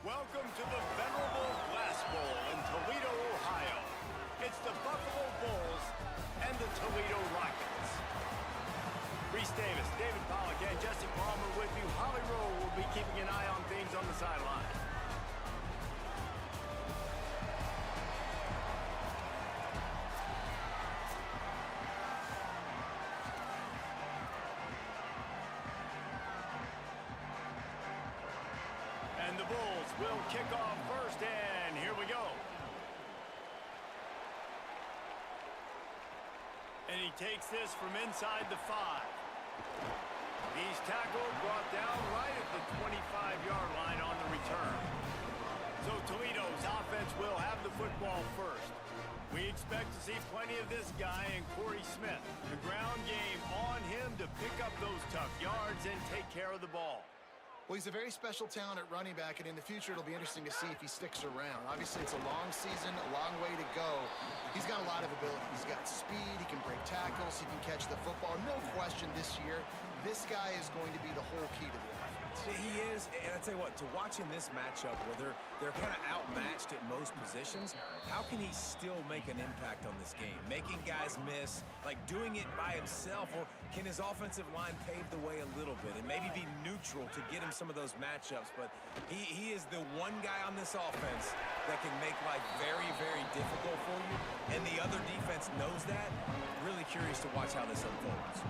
Welcome to the venerable Glass Bowl in Toledo, Ohio. It's the Buffalo Bulls and the Toledo Rockets. Reese Davis, David Pollack, and Jesse Palmer with you. Holly Rowe will be keeping an eye on things on the sideline. And the Bulls will kick off first, and here we go. And he takes this from inside the 5. He's tackled, brought down right at the 25-yard line on the return. So Toledo's offense will have the football first. We expect to see plenty of this guy and Corey Smith. The ground game on him to pick up those tough yards and take care of the ball. Well, he's a very special talent at running back, and in the future, it'll be interesting to see if he sticks around. Obviously, it's a long season, a long way to go. He's got a lot of ability. He's got speed, he can break tackles, he can catch the football. No question this year, this guy is going to be the whole key to the offense. He is, and I tell you what, to watch in this matchup where they're kind of outmatched at most positions, how can he still make an impact on this game? Making guys miss, like doing it by himself, or can his offensive line pave the way a little bit and maybe be neutral to get him some of those matchups? But he is the one guy on this offense that can make life very, very difficult for you, and the other defense knows that. Really curious to watch how this unfolds.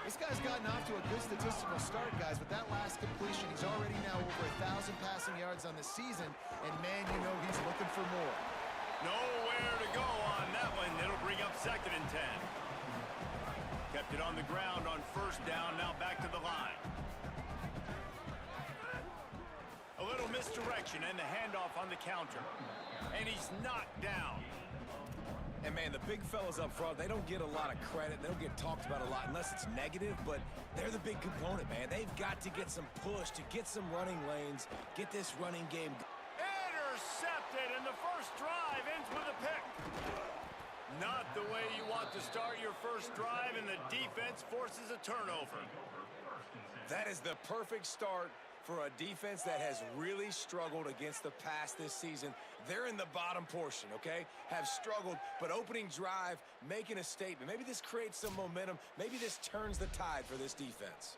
This guy's gotten off to a good statistical start, guys, but that last completion, he's already now over 1,000 passing yards on the season, and man, you know he's looking for more. Nowhere to go on that one. It'll bring up 2nd and 10. Kept it on the ground on 1st down, now back to the line. A little misdirection and the handoff on the counter. And he's knocked down. And, man, the big fellas up front, they don't get a lot of credit. They don't get talked about a lot unless it's negative, but they're the big component, man. They've got to get some push, to get some running lanes, get this running game. Intercepted, and the first drive ends with a pick. Not the way you want to start your first drive, and the defense forces a turnover. That is the perfect start for a defense that has really struggled against the pass this season. They're in the bottom portion, okay? Have struggled, but opening drive, making a statement. Maybe this creates some momentum. Maybe this turns the tide for this defense.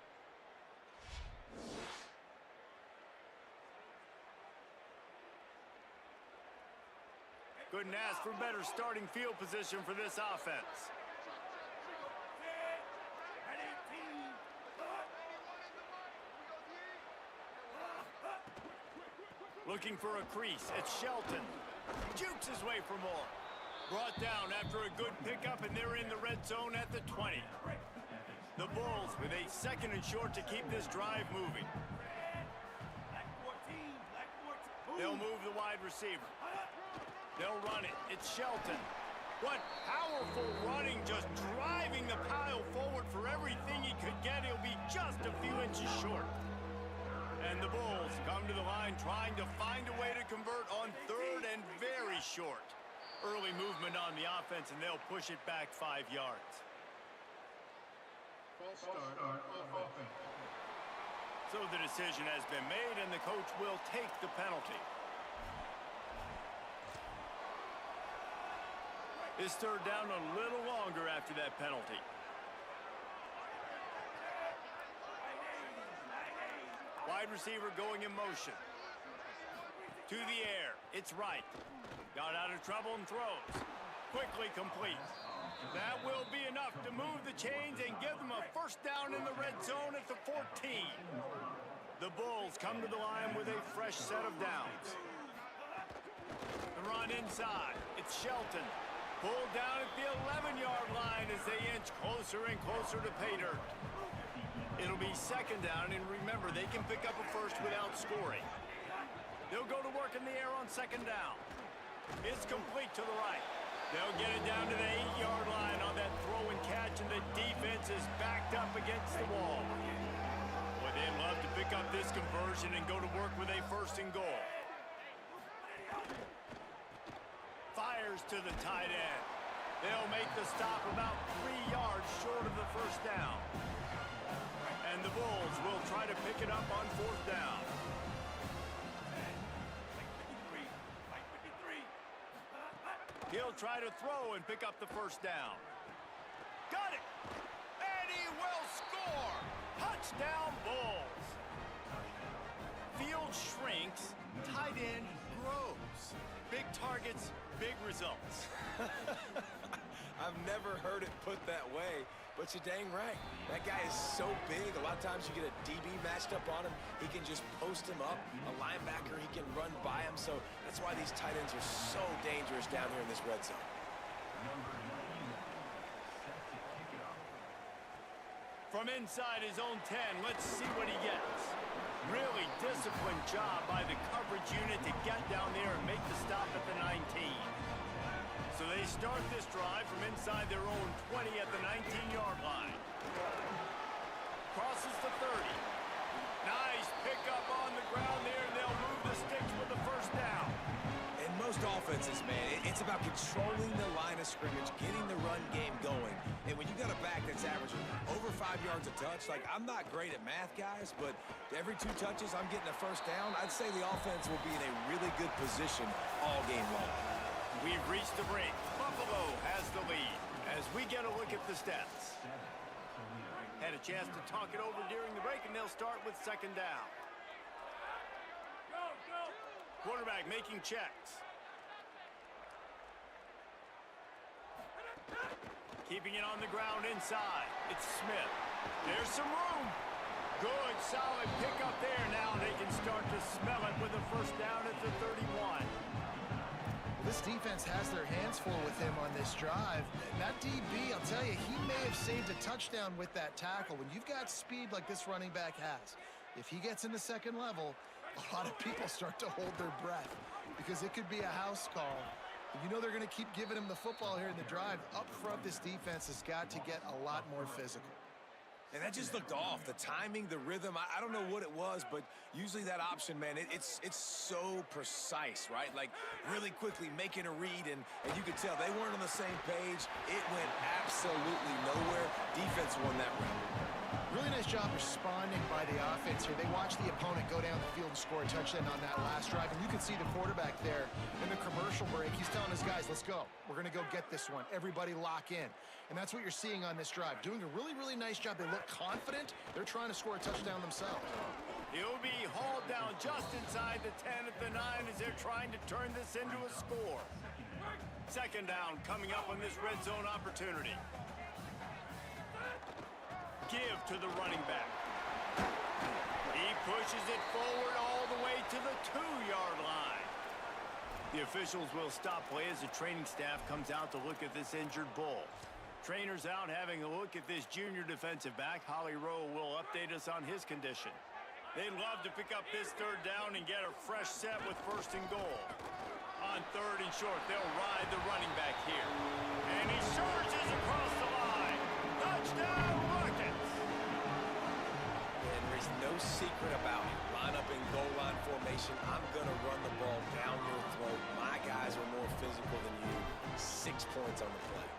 Couldn't ask for better starting field position for this offense. Looking for a crease, it's Shelton. Jukes his way for more. Brought down after a good pickup, and they're in the red zone at the 20. The Bulls with a 2nd and short to keep this drive moving. They'll move the wide receiver. They'll run it. It's Shelton. What powerful running, just driving the pile forward for everything he could get. He'll be just a few inches short. And the Bulls come to the line trying to find a way to convert on 3rd and very short. Early movement on the offense, and they'll push it back 5 yards. False start on offense. So the decision has been made, and the coach will take the penalty. This 3rd down a little longer after that penalty. Wide receiver going in motion. To the air. It's right. Got out of trouble and throws. Quickly complete. That will be enough to move the chains and give them a 1st down in the red zone at the 14. The Bulls come to the line with a fresh set of downs. The run inside. It's Shelton. Pulled down at the 11-yard line as they inch closer and closer to pay dirt. It'll be 2nd down, and remember, they can pick up a 1st without scoring. They'll go to work in the air on 2nd down. It's complete to the right. They'll get it down to the 8-yard line on that throw and catch, and the defense is backed up against the wall. Boy, they'd love to pick up this conversion and go to work with a 1st and goal. Fires to the tight end. They'll make the stop about 3 yards short of the 1st down. And the Bulls will try to pick it up on 4th down. He'll try to throw and pick up the first down. Got it! And he will score! Touchdown, Bulls! Field shrinks, tight end grows. Big targets, big results. I've never heard it put that way, but you're dang right. That guy is so big. A lot of times you get a DB matched up on him. He can just post him up. A linebacker, he can run by him. So that's why these tight ends are so dangerous down here in this red zone. From inside his own 10, let's see what he gets. Really disciplined job by the coverage unit to get down there and make the stop at the 19. So they start this drive from inside their own 20 at the 19-yard line. Crosses the 30. Nice pickup on the ground there, and they'll move the sticks with the first down. In most offenses, man, it's about controlling the line of scrimmage, getting the run game going. And when you got a back that's averaging over 5 yards a touch, like, I'm not great at math, guys, but every 2 touches I'm getting a first down, I'd say the offense will be in a really good position all game long. We've reached the break. Buffalo has the lead as we get a look at the stats. Had a chance to talk it over during the break, and they'll start with second down. Quarterback making checks. Keeping it on the ground inside. It's Smith. There's some room. Good, solid pickup there. Now they can start to smell it with a first down at the 31. This defense has their hands full with him on this drive. And that DB, I'll tell you, he may have saved a touchdown with that tackle. When you've got speed like this running back has, if he gets in the second level, a lot of people start to hold their breath because it could be a house call. And you know they're going to keep giving him the football here in the drive. Up front, this defense has got to get a lot more physical. And that just looked off. The timing, the rhythm, I don't know what it was, but usually that option, man, it's so precise, right? Like, really quickly making a read, and you could tell they weren't on the same page. It went absolutely nowhere. Defense won that round. Really nice job responding by the offense here. They watched the opponent go down the field and score a touchdown on that last drive, and you can see the quarterback there in the commercial break. He's telling his guys, let's go. We're going to go get this one. Everybody lock in. And that's what you're seeing on this drive. Doing a really, really nice job. They look confident. They're trying to score a touchdown themselves. He'll be hauled down just inside the 10 at the 9 as they're trying to turn this into a score. Second down coming up on this red zone opportunity. Give to the running back. He pushes it forward all the way to the 2-yard line. The officials will stop play as the training staff comes out to look at this injured Bull. Trainers out having a look at this junior defensive back. Holly Rowe will update us on his condition. They'd love to pick up this third down and get a fresh set with first and goal. On third and short, they'll ride the running back here. And he surges across the line. Touchdown, Rockets! And there's no secret about it. Line up in goal line formation. I'm going to run the ball down your throat. My guys are more physical than you. 6 points on the play.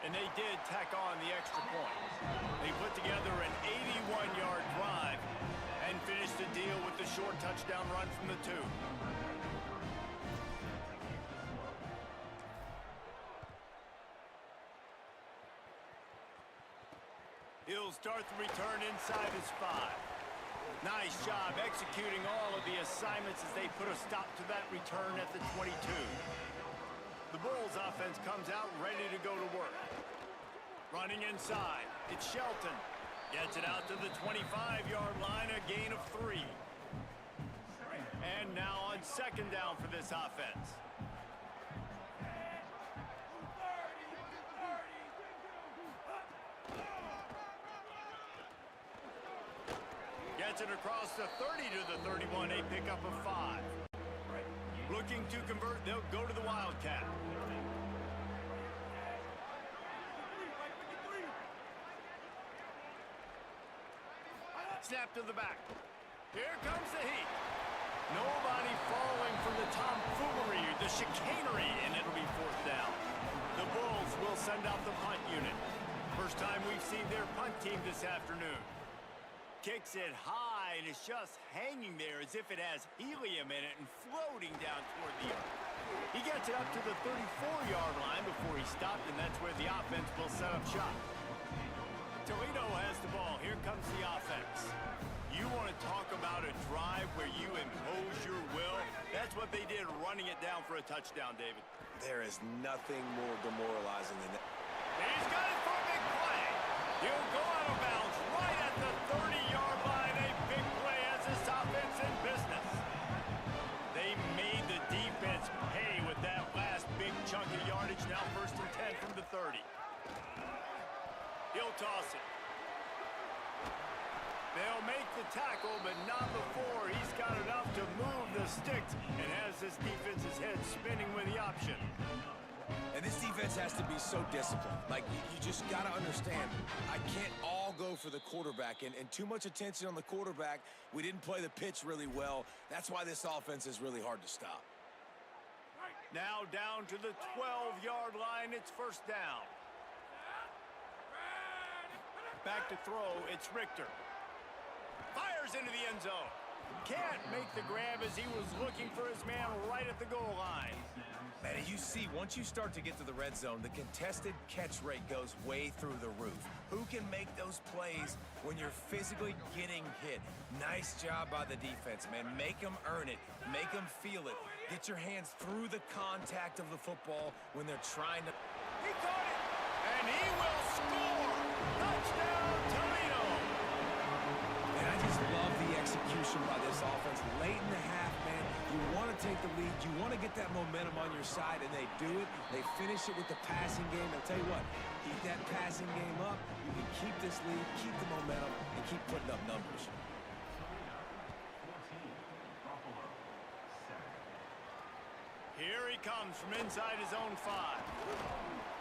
And they did tack on the extra point. They put together an 81-yard drive and finished the deal with the short touchdown run from the 2. He'll start the return inside his 5. Nice job executing all of the assignments as they put a stop to that return at the 22. The Bulls offense comes out ready to go to work. Running inside, it's Shelton. Gets it out to the 25-yard line, a gain of 3. And now on second down for this offense. Gets it across the 30 to the 31, a pickup of 5. Looking to convert, they'll go to the Wildcat. Snap to the back. Here comes the heat. Nobody falling for the tomfoolery, the chicanery, and it'll be fourth down. The Bulls will send out the punt unit. First time we've seen their punt team this afternoon. Kicks it high, and it's just hanging there as if it has helium in it and floating down toward the earth. He gets it up to the 34-yard line before he stopped, and that's where the offense will set up shop. Toledo has the ball. Here comes the offense. You want to talk about a drive where you impose your will? That's what they did, running it down for a touchdown, David. There is nothing more demoralizing than that. He's got it for a big play. He'll go out of bounds right at the 30-yard line. A big play as this offense in business. They made the defense pay with that last big chunk of yardage. Now 1st and 10 from the 30. He'll toss it. They'll make the tackle, but not before he's got enough to move the sticks and has this defense's head spinning with the option. And this defense has to be so disciplined. Like, you just got to understand, I can't all go for the quarterback. And too much attention on the quarterback. We didn't play the pitch really well. That's why this offense is really hard to stop. Now down to the 12-yard line. It's 1st down. Back to throw. It's Richter. Fires into the end zone. Can't make the grab as he was looking for his man right at the goal line. Man, you see, once you start to get to the red zone, the contested catch rate goes way through the roof. Who can make those plays when you're physically getting hit? Nice job by the defense, man. Make them earn it. Make them feel it. Get your hands through the contact of the football when they're trying to... He caught it, and he will score. Touchdown, Toledo. And I just love the execution by this offense. Late in the half, man, you want to take the lead. You want to get that momentum on your side, and they do it. They finish it with the passing game. I'll tell you what, keep that passing game up. You can keep this lead, keep the momentum, and keep putting up numbers. Here he comes from inside his own 5.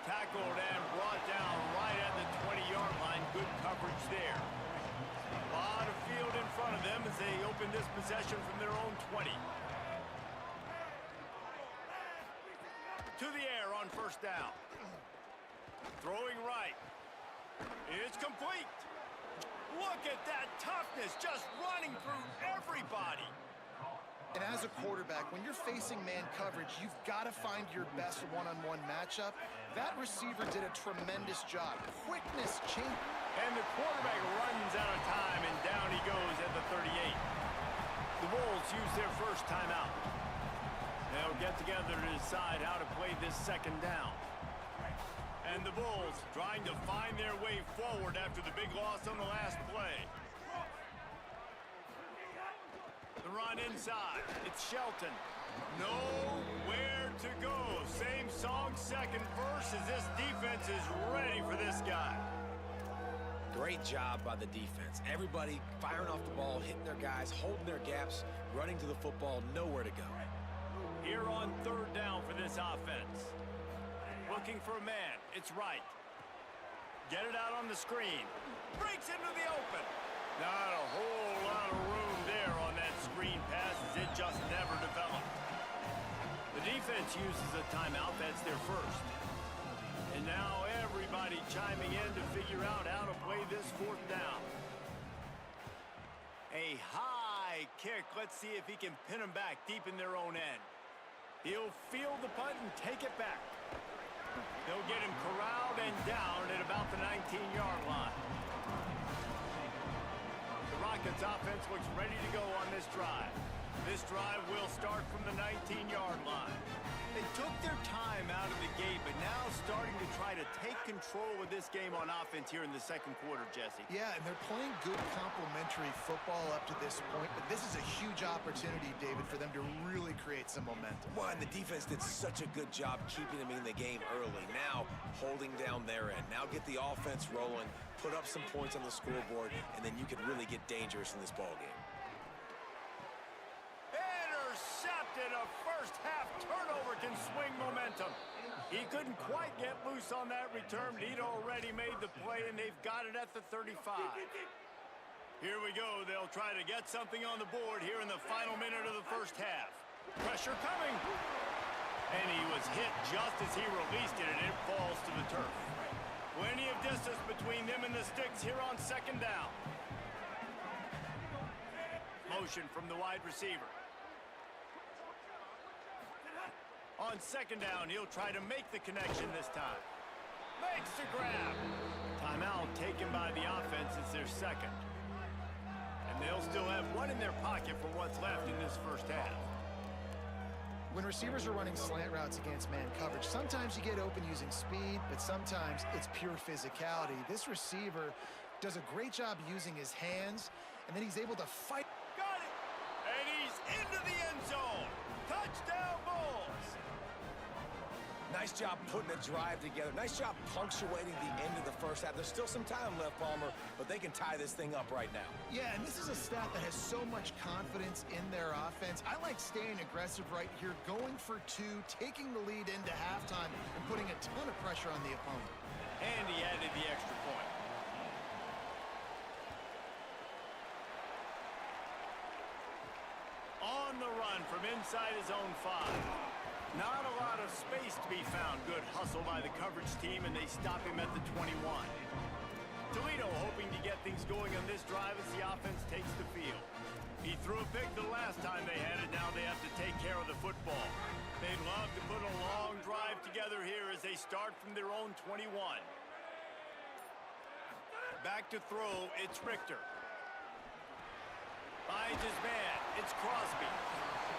Tackled and brought down right at the 20-yard line. Good coverage there. A lot of field in front of them as they open this possession from their own 20. To the air on 1st down. Throwing right. It's complete. Look at that toughness, just running through everybody. And as a quarterback, when you're facing man coverage, you've got to find your best one-on-one matchup. That receiver did a tremendous job. Quickness, change. And the quarterback runs out of time, and down he goes at the 38. The Wolves use their first timeout. They'll get together to decide how to play this 2nd down. And the Bulls trying to find their way forward after the big loss on the last play. The run inside. It's Shelton. Nowhere to go. Same song, 2nd verse, as this defense is ready for this guy. Great job by the defense. Everybody firing off the ball, hitting their guys, holding their gaps, running to the football, nowhere to go. Here on 3rd down for this offense. Looking for a man. It's right. Get it out on the screen. Breaks into the open. Not a whole lot of room there on that screen pass as it just never developed. The defense uses a timeout. That's their first. And now everybody chiming in to figure out how to play this 4th down. A high kick. Let's see if he can pin them back deep in their own end. He'll field the punt and take it back. They'll get him corralled and down at about the 19-yard line. The Rockets offense looks ready to go on this drive. This drive will start from the 19-yard line. They took their time out of the gate, but now starting to try to take control of this game on offense here in the 2nd quarter, Jesse. Yeah, and they're playing good complementary football up to this point, but this is a huge opportunity, David, for them to really create some momentum. Well, and the defense did such a good job keeping them in the game early. Now, holding down their end. Now get the offense rolling, put up some points on the scoreboard, and then you can really get dangerous in this ballgame. Intercepted. A first-half turnover can swing momentum. He couldn't quite get loose on that return. He'd already made the play, and they've got it at the 35. Here we go. They'll try to get something on the board here in the final minute of the first half. Pressure coming. And he was hit just as he released it, and it falls to the turf. Plenty of distance between them and the sticks here on 2nd down. Motion from the wide receiver. On second down, he'll try to make the connection this time. Makes the grab. Timeout taken by the offense. It's their second. And they'll still have one in their pocket for what's left in this first half. When receivers are running slant routes against man coverage, sometimes you get open using speed, but sometimes it's pure physicality. This receiver does a great job using his hands, and then he's able to fight. Got it! And he's into the end zone. Touchdown, Bulls! Nice job putting a drive together. Nice job punctuating the end of the first half. There's still some time left, Palmer, but they can tie this thing up right now. Yeah, and this is a stat that has so much confidence in their offense. I like staying aggressive right here, going for two, taking the lead into halftime, and putting a ton of pressure on the opponent. And he added the extra point. On the run from inside his own 5. Not a lot of space to be found. Good hustle by the coverage team, and they stop him at the 21. Toledo hoping to get things going on this drive as the offense takes the field. He threw a pick the last time they had it. Now they have to take care of the football. They'd love to put a long drive together here as they start from their own 21. Back to throw, it's Richter. Finds his man, it's Crosby.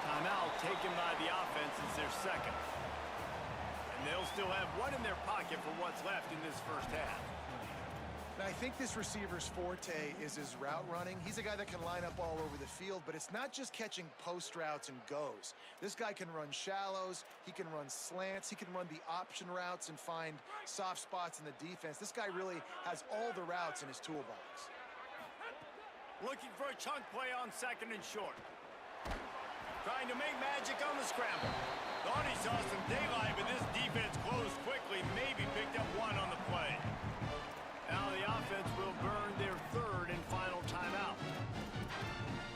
Timeout taken by the offense is their second. And they'll still have one in their pocket for what's left in this first half. Now, I think this receiver's forte is his route running. He's a guy that can line up all over the field, but it's not just catching post routes and goes. This guy can run shallows, he can run slants, he can run the option routes and find soft spots in the defense. This guy really has all the routes in his toolbox. Looking for a chunk play on second and short. Trying to make magic on the scramble. Thought he saw some daylight, but this defense closed quickly. Maybe picked up one on the play. Now the offense will burn their third and final timeout.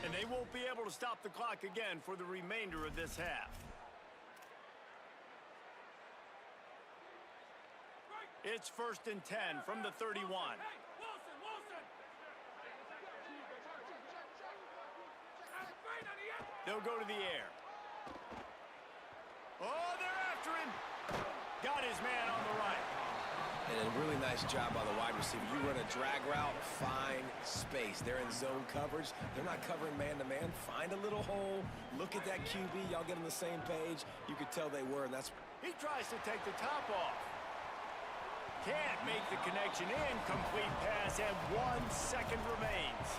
And they won't be able to stop the clock again for the remainder of this half. It's 1st and 10 from the 31. They'll go to the air. Oh, they're after him. Got his man on the right. And a really nice job by the wide receiver. You run a drag route, find space. They're in zone coverage. They're not covering man-to-man. Find a little hole. Look at that QB. Y'all get on the same page. You could tell they were, and that's... He tries to take the top off. Can't make the connection. Incomplete pass, and 1 second remains.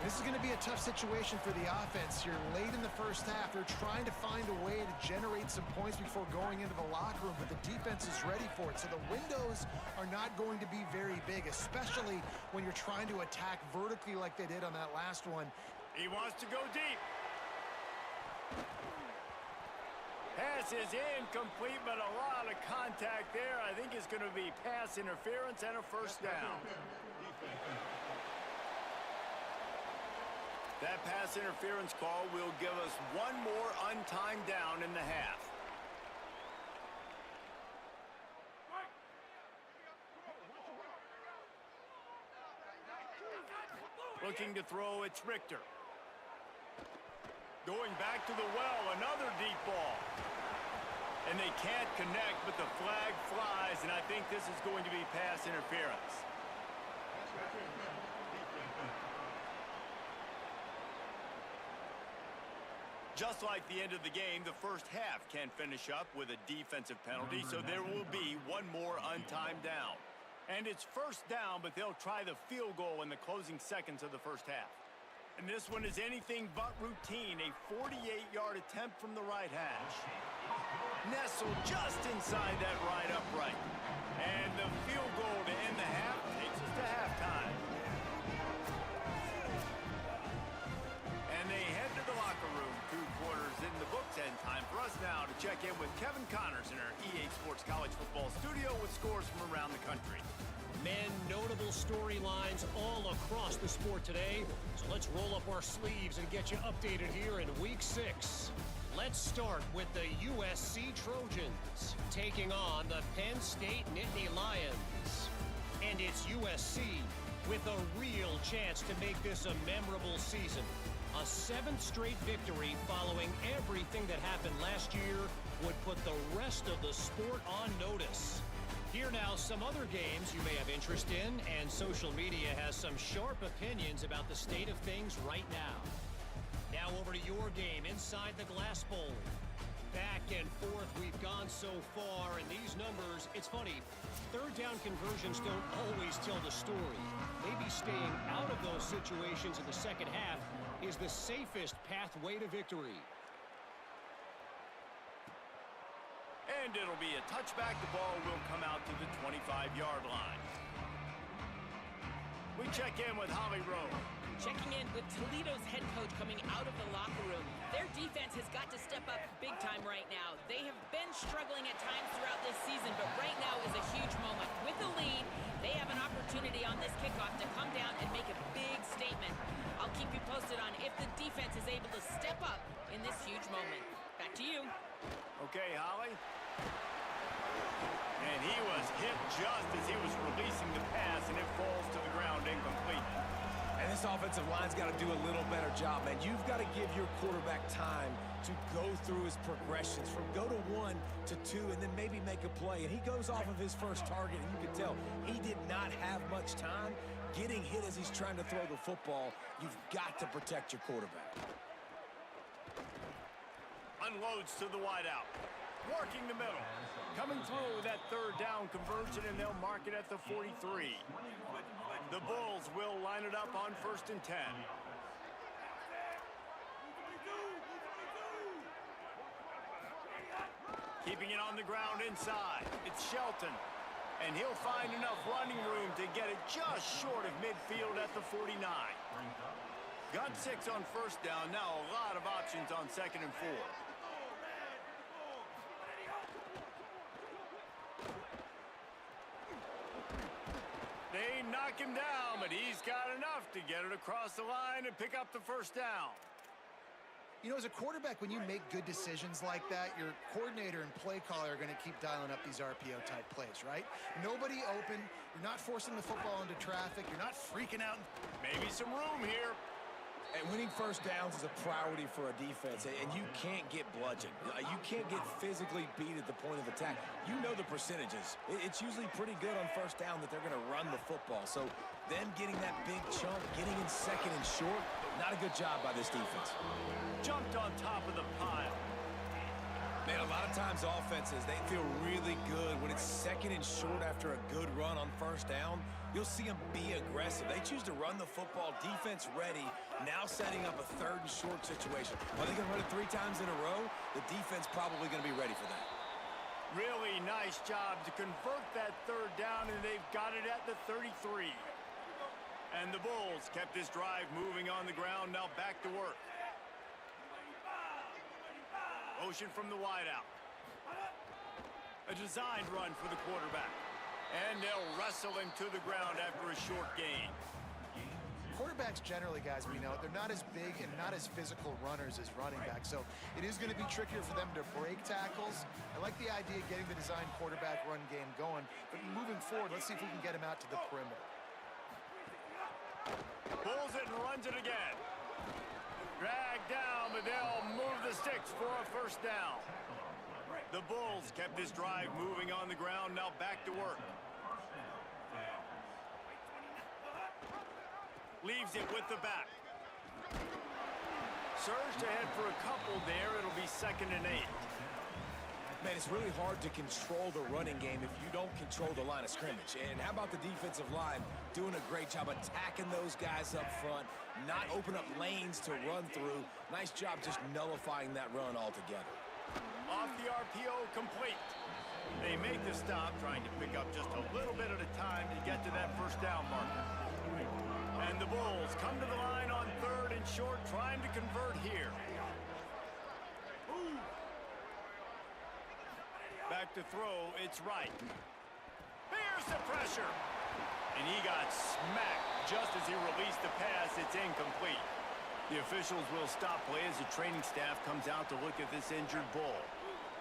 This is going to be a tough situation for the offense here. Late in the first half, they're trying to find a way to generate some points before going into the locker room, but the defense is ready for it. So the windows are not going to be very big, especially when you're trying to attack vertically like they did on that last one. He wants to go deep. Pass is incomplete, but a lot of contact there. I think it's going to be pass interference and a first down. That pass interference call will give us one more untimed down in the half. Looking to throw, it's Richter. Going back to the well, another deep ball. And they can't connect, but the flag flies, and I think this is going to be pass interference. Just like the end of the game, the first half can finish up with a defensive penalty, so there will be one more untimed down. And it's first down, but they'll try the field goal in the closing seconds of the first half. And this one is anything but routine, a 48-yard attempt from the right hash. Nestled just inside that right upright. And the field goal to end the half takes us to halftime. And they head to the locker room. 2 quarters in the books, and time for us now to check in with Kevin Connors in our EA Sports College Football studio with scores from around the country. Men, notable storylines all across the sport today. So let's roll up our sleeves and get you updated here in Week 6. Let's start with the USC Trojans taking on the Penn State Nittany Lions. And it's USC with a real chance to make this a memorable season. A 7th straight victory following everything that happened last year would put the rest of the sport on notice. Here now, some other games you may have interest in, and social media has some sharp opinions about the state of things right now. Now over to your game inside the Glass Bowl. Back and forth we've gone so far, and these numbers, it's funny, third down conversions don't always tell the story. Maybe staying out of those situations in the second half is the safest pathway to victory. And it'll be a touchback. The ball will come out to the 25-yard line. We check in with Holly Rowe. Checking in with Toledo's head coach coming out of the locker room. Their defense has got to step up big time right now. They have been struggling at times throughout this season, but right now is a huge moment. With the lead, they have an opportunity on this kickoff to come down and make a big statement. I'll keep you posted on if the defense is able to step up in this huge moment. Back to you. Okay, Holly. And he was hit just as he was releasing the pass, and it falls to the ground incomplete. And this offensive line's got to do a little better job, man. You've got to give your quarterback time to go through his progressions from go to 1 to 2 and then maybe make a play. And he goes off of his first target, and you can tell he did not have much time getting hit as he's trying to throw the football. You've got to protect your quarterback. Unloads to the wideout. Working the middle. Coming through with that third down conversion, and they'll mark it at the 43. The Bulls will line it up on 1st and 10. Keeping it on the ground inside. It's Shelton. And he'll find enough running room to get it just short of midfield at the 49. Got 6 on 1st down. Now a lot of options on 2nd and 4. They knock him down, but he's got enough to get it across the line and pick up the 1st down. You know, as a quarterback, when you make good decisions like that, your coordinator and play caller are going to keep dialing up these RPO-type plays, right? Nobody open. You're not forcing the football into traffic. You're not freaking out. Maybe some room here. And winning 1st downs is a priority for a defense, and you can't get bludgeoned. You can't get physically beat at the point of attack. You know the percentages. It's usually pretty good on 1st down that they're going to run the football. So them getting that big chunk, getting in 2nd and short, not a good job by this defense. Jumped on top of the pile. Man, a lot of times offenses, they feel really good when it's 2nd and short after a good run on 1st down. You'll see them be aggressive. They choose to run the football, defense ready, now setting up a 3rd and short situation. Are they going to run it 3 times in a row? The defense probably going to be ready for that. Really nice job to convert that 3rd down, and they've got it at the 33. And the Bulls kept this drive moving on the ground, now back to work. Motion from the wideout. A designed run for the quarterback. And they'll wrestle him to the ground after a short gain. Quarterbacks generally, guys, we know, they're not as big and not as physical runners as running backs, so it is going to be trickier for them to break tackles. I like the idea of getting the designed quarterback run game going, but moving forward, let's see if we can get him out to the perimeter. Pulls it and runs it again. Dragged down, but they'll move the sticks for a 1st down. The Bulls kept this drive moving on the ground, now back to work. Leaves it with the back. Surged ahead for a couple there. It'll be 2nd and 8. Man, it's really hard to control the running game if you don't control the line of scrimmage. And how about the defensive line doing a great job attacking those guys up front, not open up lanes to run through. Nice job just nullifying that run altogether. Off the RPO, complete. They make the stop, trying to pick up just a little bit at a time to get to that 1st down marker. And the Bulls come to the line on 3rd and short, trying to convert here. Back to throw, it's right. Here's the pressure. And he got smacked just as he released the pass. It's incomplete. The officials will stop play as the training staff comes out to look at this injured Bull.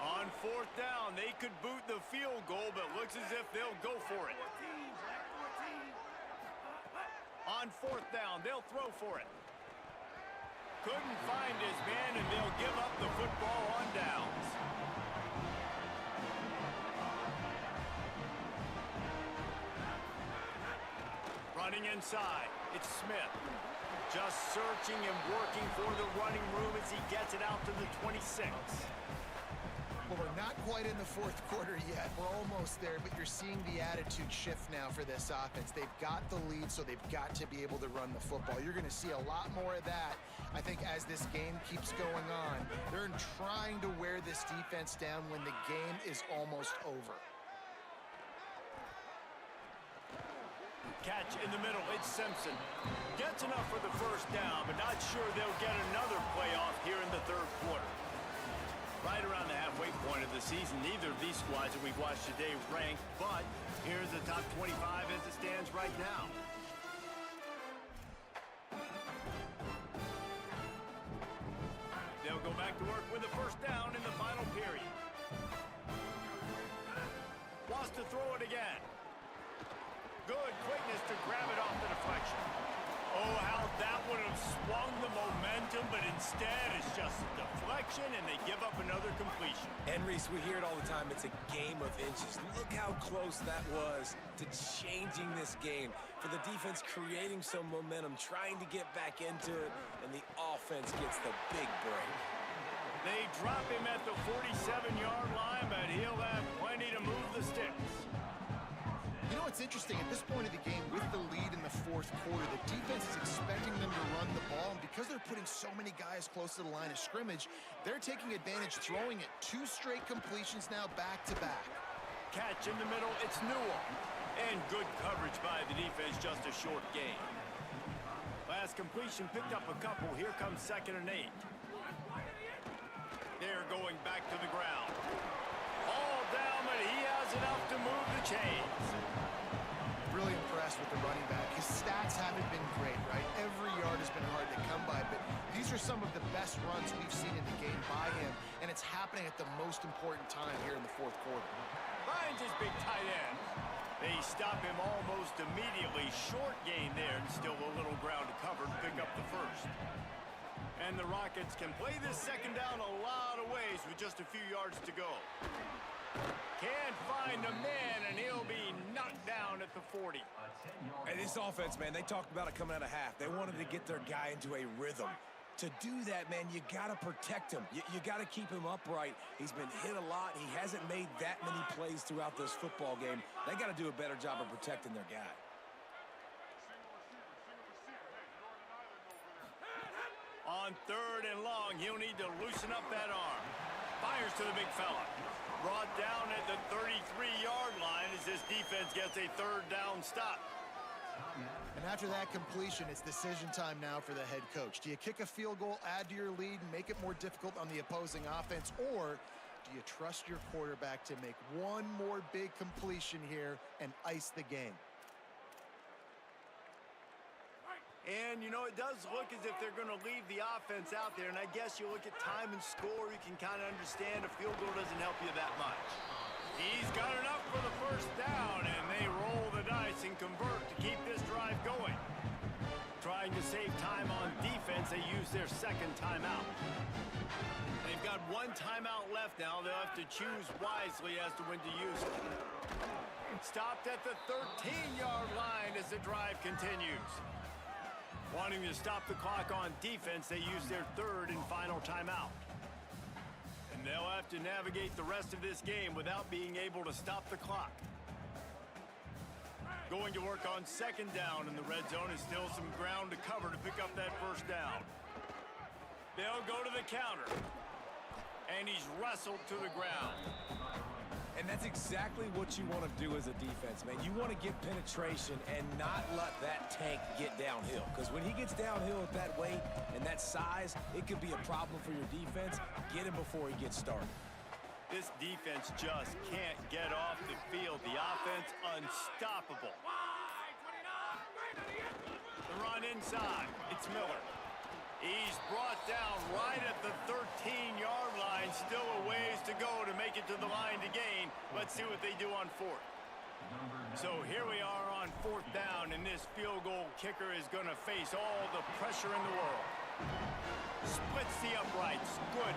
On 4th down, they could boot the field goal, but looks as if they'll go for it. On fourth down, they'll throw for it. Couldn't find his man, and they'll give up the football on downs. Running inside, it's Smith. Just searching and working for the running room as he gets it out to the 26. Well, we're not quite in the fourth quarter yet. We're almost there, but you're seeing the attitude shift now for this offense. They've got the lead, so they've got to be able to run the football. You're going to see a lot more of that, I think, as this game keeps going on. They're trying to wear this defense down when the game is almost over. Catch in the middle, it's Simpson. Gets enough for the first down, but not sure they'll get another playoff here in the third quarter. Right around the halfway point of the season, neither of these squads that we've watched today rank, but here's the top 25 as it stands right now. They'll go back to work with the first down in the final period. Wants to throw it again. Good quickness to grab it off the deflection. Oh, how that would have swung the momentum, but instead it's just a deflection, and they give up another completion. And, Reese, we hear it all the time. It's a game of inches. Look how close that was to changing this game. For the defense creating some momentum, trying to get back into it, and the offense gets the big break. They drop him at the 47-yard line, but he'll have plenty to move the sticks. You know what's interesting? At this point of the game, with the lead in the fourth quarter, the defense is expecting them to run the ball, and because they're putting so many guys close to the line of scrimmage, they're taking advantage, throwing it. 2 straight completions now back-to-back. Catch in the middle, it's Newell. And good coverage by the defense, just a short gain. Last completion picked up a couple. Here comes 2nd and 8. They're going back to the ground. All down, but he has enough to move the chains. Really impressed with the running back. His stats haven't been great, right? Every yard has been hard to come by, but these are some of the best runs we've seen in the game by him, and it's happening at the most important time here in the fourth quarter. Finds his big tight end. They stop him almost immediately. Short gain there, and still a little ground to cover to pick up the first. And the Rockets can play this second down a lot of ways with just a few yards to go. Can't find a man, and he'll be knocked down at the 40. And this offense, man, they talked about it coming out of half. They wanted to get their guy into a rhythm. To do that, man, you got to protect him. You got to keep him upright. He's been hit a lot. He hasn't made that many plays throughout this football game. They got to do a better job of protecting their guy. On 3rd and long, he'll need to loosen up that arm. Fires to the big fella. Brought down at the 33-yard line as this defense gets a 3rd down stop. And after that completion, it's decision time now for the head coach. Do you kick a field goal, add to your lead, and make it more difficult on the opposing offense, or do you trust your quarterback to make one more big completion here and ice the game? And, you know, it does look as if they're going to leave the offense out there. And I guess you look at time and score, you can kind of understand a field goal doesn't help you that much. He's got enough for the first down, and they roll the dice and convert to keep this drive going. Trying to save time on defense, they use their 2nd timeout. They've got 1 timeout left now. They'll have to choose wisely as to when to use it. Stopped at the 13-yard line as the drive continues. Wanting to stop the clock on defense, they use their 3rd and final timeout. And they'll have to navigate the rest of this game without being able to stop the clock. Going to work on 2nd down in the red zone, is still some ground to cover to pick up that first down. They'll go to the counter. And he's wrestled to the ground. And that's exactly what you want to do as a defense, man. You want to get penetration and not let that tank get downhill. Because when he gets downhill at that weight and that size, it could be a problem for your defense. Get him before he gets started. This defense just can't get off the field. The offense unstoppable. The run inside. It's Miller. He's brought down right at the 13-yard line. Still a ways to go to make it to the line to gain. Let's see what they do on 4th. So here we are on 4th down, and this field goal kicker is going to face all the pressure in the world. Splits the uprights. Good.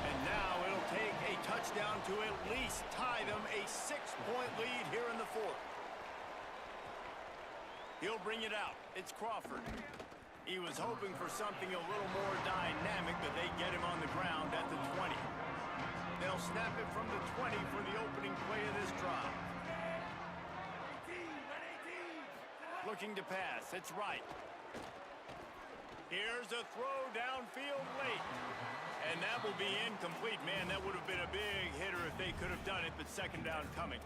And now it'll take a touchdown to at least tie them a 6-point lead here in the 4th. He'll bring it out. It's Crawford. He was hoping for something a little more dynamic, but they get him on the ground at the 20. They'll snap it from the 20 for the opening play of this drive. Looking to pass. It's right. Here's a throw downfield late. And that will be incomplete. Man, that would have been a big hitter if they could have done it, but second down coming.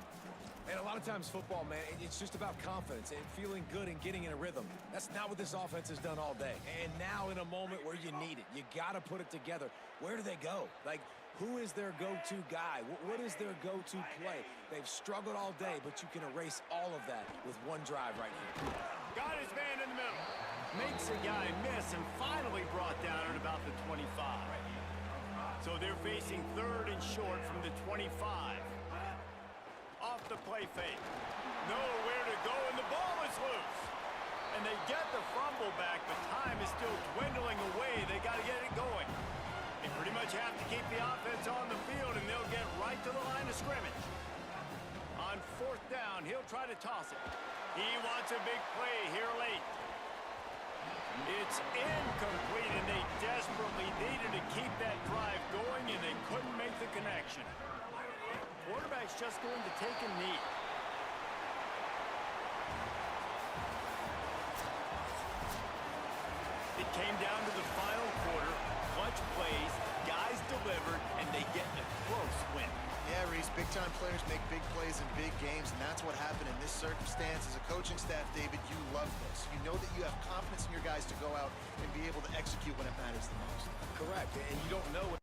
And a lot of times football, man, it's just about confidence and feeling good and getting in a rhythm. That's not what this offense has done all day. And now in a moment where you need it, you got to put it together. Where do they go? Like, who is their go-to guy? What is their go-to play? They've struggled all day, but you can erase all of that with one drive right here. Got his man in the middle. Makes a guy miss and finally brought down at about the 25. So they're facing 3rd and short from the 25. Off the play fake. Nowhere to go, and the ball is loose. And they get the fumble back, but time is still dwindling away. They got to get it going. They pretty much have to keep the offense on the field, and they'll get right to the line of scrimmage. On 4th down, he'll try to toss it. He wants a big play here late. It's incomplete, and they desperately needed to keep that drive going, and they couldn't make the connection. Quarterback's just going to take a knee. It came down to the final quarter. Clutch plays, guys delivered, and they get a close win. Yeah, Reese, big-time players make big plays in big games, and that's what happened in this circumstance. As a coaching staff, David, you love this. You know that you have confidence in your guys to go out and be able to execute when it matters the most. Correct, and you don't know